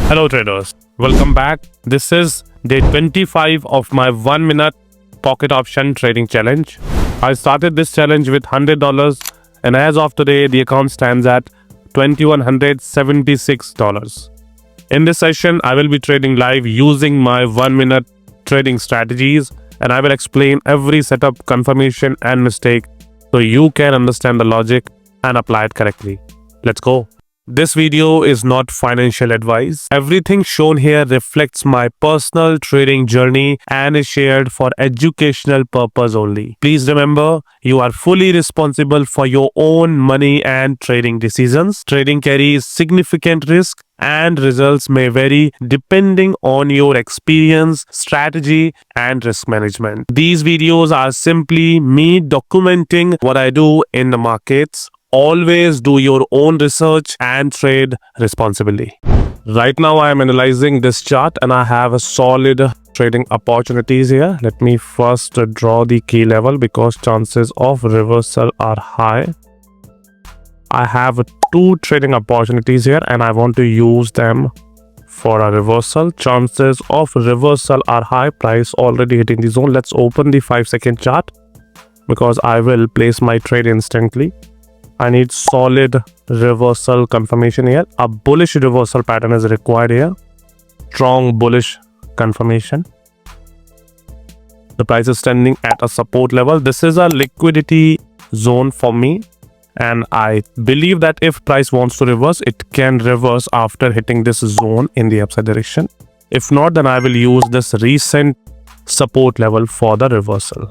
Hello traders, welcome back. This is day 25 of my 1 minute pocket option trading challenge. I started this challenge with $100 and as of today the account stands at $2,176. In this session I will be trading live using my 1 minute trading strategies and I will explain every setup, confirmation and mistake so you can understand the logic and apply it correctly. Let's go. This video is not financial advice. Everything shown here reflects my personal trading journey and is shared for educational purpose only. Please remember, you are fully responsible for your own money and trading decisions. Trading carries significant risk and results may vary depending on your experience, strategy, and risk management. These videos are simply me documenting what I do in the markets. Always do your own research and trade responsibly. Right now I am analyzing this chart and I have a solid trading opportunities here. Let me first draw the key level because chances of reversal are high. I have two trading opportunities here and I want to use them for a reversal. Chances of reversal are high. Price already hitting the zone. Let's open the 5-second chart because I will place my trade instantly. I need solid reversal confirmation here. A bullish reversal pattern is required here. Strong bullish confirmation. The price is standing at a support level. This is a liquidity zone for me. And I believe that if price wants to reverse, it can reverse after hitting this zone in the upside direction. If not, then I will use this recent support level for the reversal.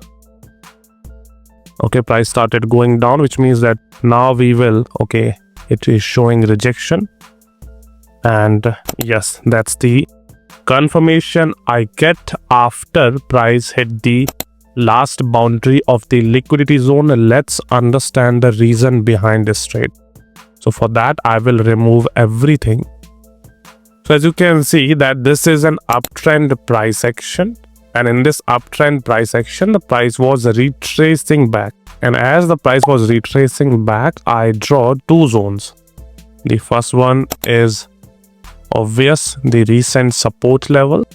Okay, price started going down, which means that now we will, okay, it is showing rejection. And yes, that's the confirmation I get after price hit the last boundary of the liquidity zone. Let's understand the reason behind this trade. So for that, I will remove everything. So as you can see that this is an uptrend price action. And in this uptrend price action, the price was retracing back. And as the price was retracing back, I draw two zones. The first one is obvious, the recent support level.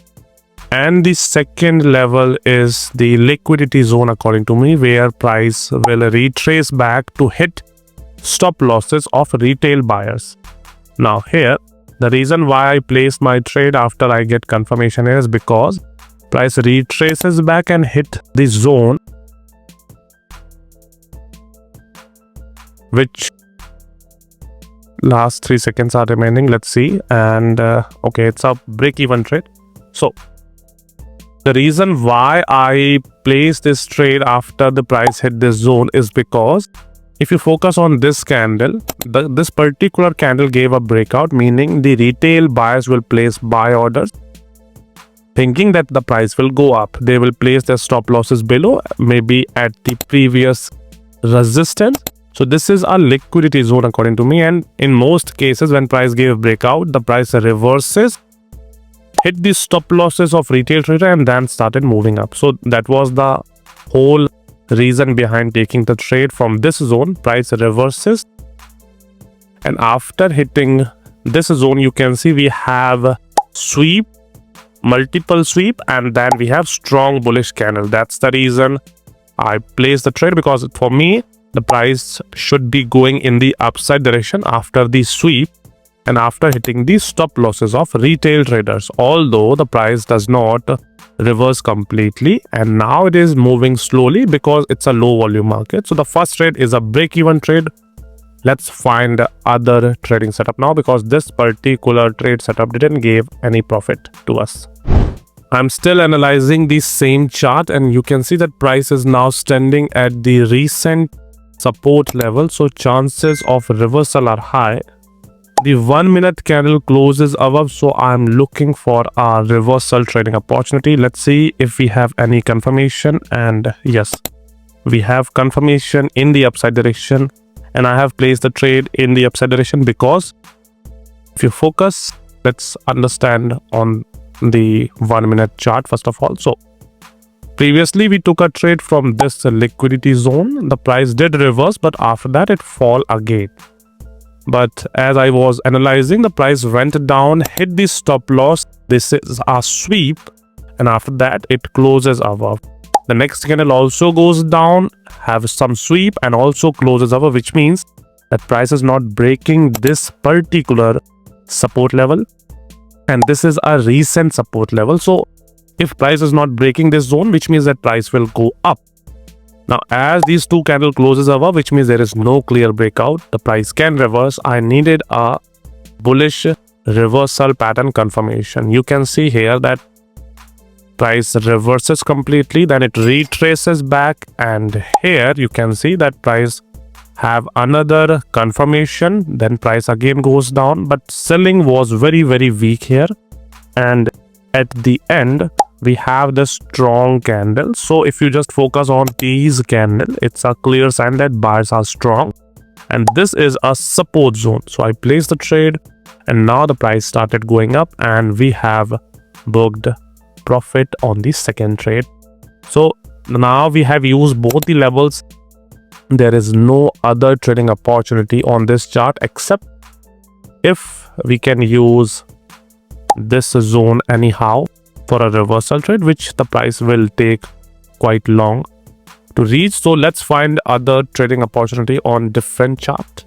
And the second level is the liquidity zone according to me, where price will retrace back to hit stop losses of retail buyers. Now here, the reason why I placed my trade after I get confirmation is because price retraces back and hit the zone which last 3 seconds are remaining. Let's see. And okay, it's a break-even trade. So the reason why I placed this trade after the price hit this zone is because if you focus on this candle, this particular candle gave a breakout, meaning the retail buyers will place buy orders thinking that the price will go up. They will place their stop losses below, maybe at the previous resistance. So this is a liquidity zone according to me, and in most cases when price gave breakout, the price reverses, hit the stop losses of retail trader and then started moving up. So that was the whole reason behind taking the trade from this zone. Price reverses and after hitting this zone, you can see we have sweep, multiple sweep, and then we have strong bullish candle. That's the reason I placed the trade, because for me the price should be going in the upside direction after the sweep and after hitting the stop losses of retail traders, although the price does not reverse completely and now it is moving slowly because it's a low volume market. So the first trade is a break-even trade. Let's find other trading setup now, because this particular trade setup didn't give any profit to us. I'm still analyzing the same chart and you can see that price is now standing at the recent support level. So chances of reversal are high. The 1 minute candle closes above, so I'm looking for a reversal trading opportunity. Let's see if we have any confirmation. And yes, we have confirmation in the upside direction. And I have placed the trade in the upside direction because if you focus, let's understand on the 1 minute chart first of all. So previously we took a trade from this liquidity zone. The price did reverse, but after that it fall again. But as I was analyzing, the price went down, hit the stop loss. This is a sweep, and after that it closes above. The next candle also goes down, have some sweep, and also closes above, which means that price is not breaking this particular support level, and this is a recent support level. So if price is not breaking this zone, which means that price will go up. Now as these two candle closes above, which means there is no clear breakout, the price can reverse. I needed a bullish reversal pattern confirmation. You can see here that price reverses completely, then it retraces back, and here you can see that price have another confirmation, then price again goes down, but selling was very weak here, and at the end we have the strong candle. So if you just focus on these candle, it's a clear sign that buyers are strong, and this is a support zone. So I placed the trade, and now the price started going up, and we have booked profit on the second trade. So now we have used both the levels. There is no other trading opportunity on this chart except if we can use this zone anyhow for a reversal trade, which the price will take quite long to reach. So let's find other trading opportunity on different chart.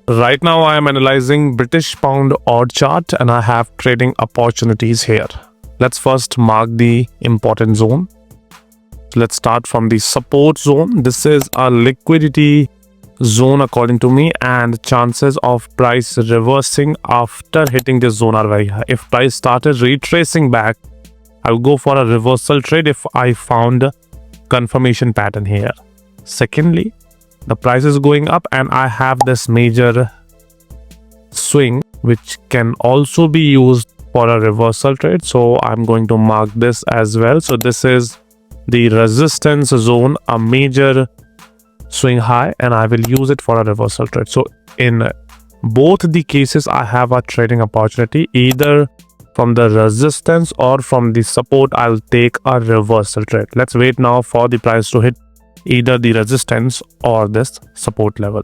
Right now I am analyzing British pound odd chart, and I have trading opportunities here. Let's first mark the important zone. Let's start from the support zone. This is a liquidity zone according to me, and chances of price reversing after hitting this zone are very high. If price started retracing back, I'll go for a reversal trade if I found confirmation pattern here. Secondly, the price is going up, and I have this major swing which can also be used for a reversal trade, so I'm going to mark this as well. So this is the resistance zone, a major swing high, and I will use it for a reversal trade. So in both the cases I have a trading opportunity, either from the resistance or from the support. I'll take a reversal trade. Let's wait now for the price to hit either the resistance or this support level.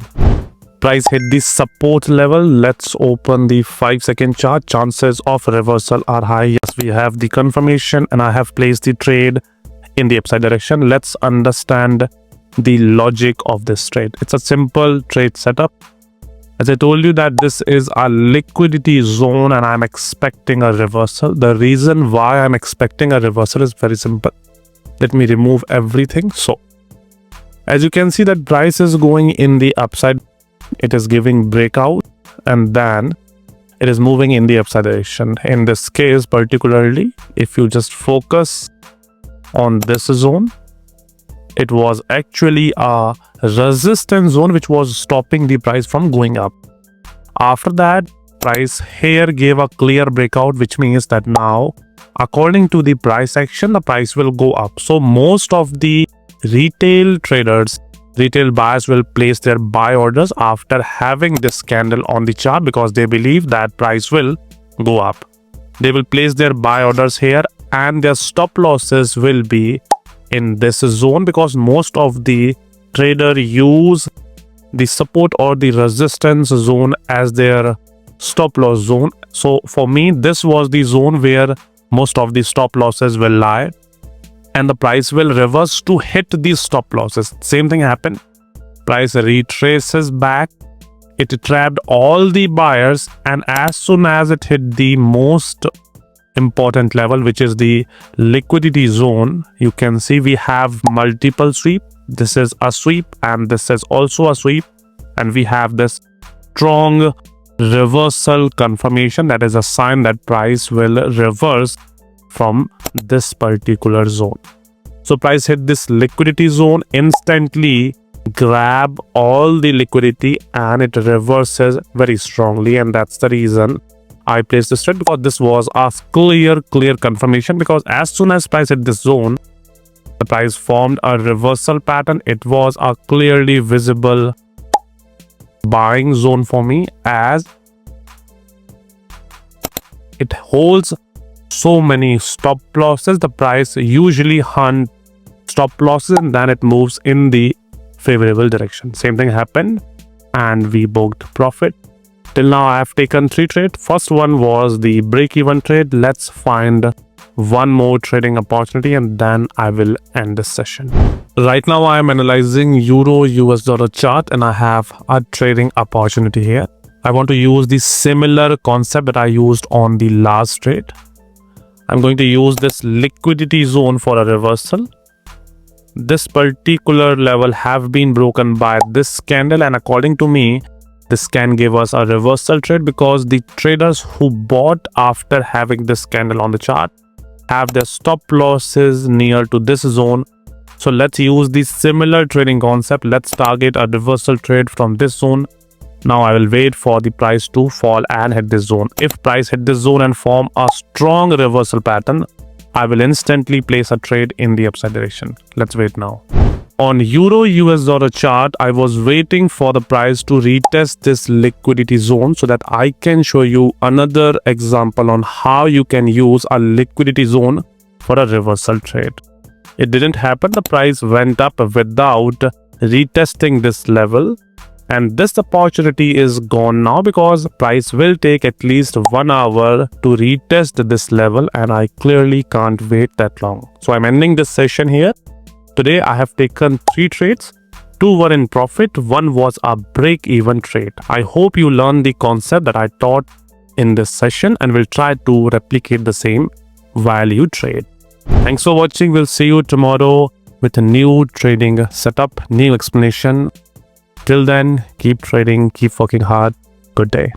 Price hit the support level. Let's open the 5-second chart. Chances of reversal are high. Yes, we have the confirmation, and I have placed the trade in the upside direction. Let's understand the logic of this trade. It's a simple trade setup. As I told you that this is a liquidity zone, and I'm expecting a reversal. The reason why I'm expecting a reversal is very simple. Let me remove everything. So as you can see that price is going in the upside. It is giving breakout, and then it is moving in the upside direction. In this case particularly, if you just focus on this zone, it was actually a resistance zone which was stopping the price from going up. After that, price here gave a clear breakout, which means that now according to the price action, the price will go up. So most of the retail traders, retail buyers will place their buy orders after having this candle on the chart, because they believe that price will go up. They will place their buy orders here, and their stop losses will be in this zone, because most of the trader use the support or the resistance zone as their stop loss zone. So for me, this was the zone where most of the stop losses will lie, and the price will reverse to hit these stop losses. Same thing happened. Price retraces back. It trapped all the buyers, and as soon as it hit the most important level, which is the liquidity zone, you can see we have multiple sweep. This is a sweep, and this is also a sweep, and we have this strong reversal confirmation. That is a sign that price will reverse from this particular zone. So price hit this liquidity zone, instantly grab all the liquidity, and it reverses very strongly, and that's the reason I placed this trade, because this was a clear confirmation. Because as soon as price hit this zone, the price formed a reversal pattern. It was a clearly visible buying zone for me, as it holds so many stop losses. The price usually hunt stop losses, and then it moves in the favorable direction. Same thing happened, and we booked profit. Till now I have taken 3 trades. First one was the break-even trade. Let's find one more trading opportunity and then I will end this session. Right now I am analyzing Euro US dollar chart and I have a trading opportunity here. I want to use the similar concept that I used on the last trade. I'm going to use this liquidity zone for a reversal. This particular level have been broken by this candle, and according to me, this can give us a reversal trade because the traders who bought after having this candle on the chart have their stop losses near to this zone. So let's use the similar trading concept. Let's target a reversal trade from this zone. Now I will wait for the price to fall and hit this zone. If price hit this zone and form a strong reversal pattern, I will instantly place a trade in the upside direction. Let's wait now. On Euro US dollar chart, I was waiting for the price to retest this liquidity zone so that I can show you another example on how you can use a liquidity zone for a reversal trade. It didn't happen. The price went up without retesting this level. And this opportunity is gone now because price will take at least 1 hour to retest this level and I clearly can't wait that long. So I'm ending this session here. Today I have taken 3 trades. 2 were in profit, 1 was a break-even trade. I hope you learned the concept that I taught in this session and will try to replicate the same while you trade. Thanks for watching. We'll see you tomorrow with a new trading setup, new explanation. Till then, keep trading, keep working hard. Good day.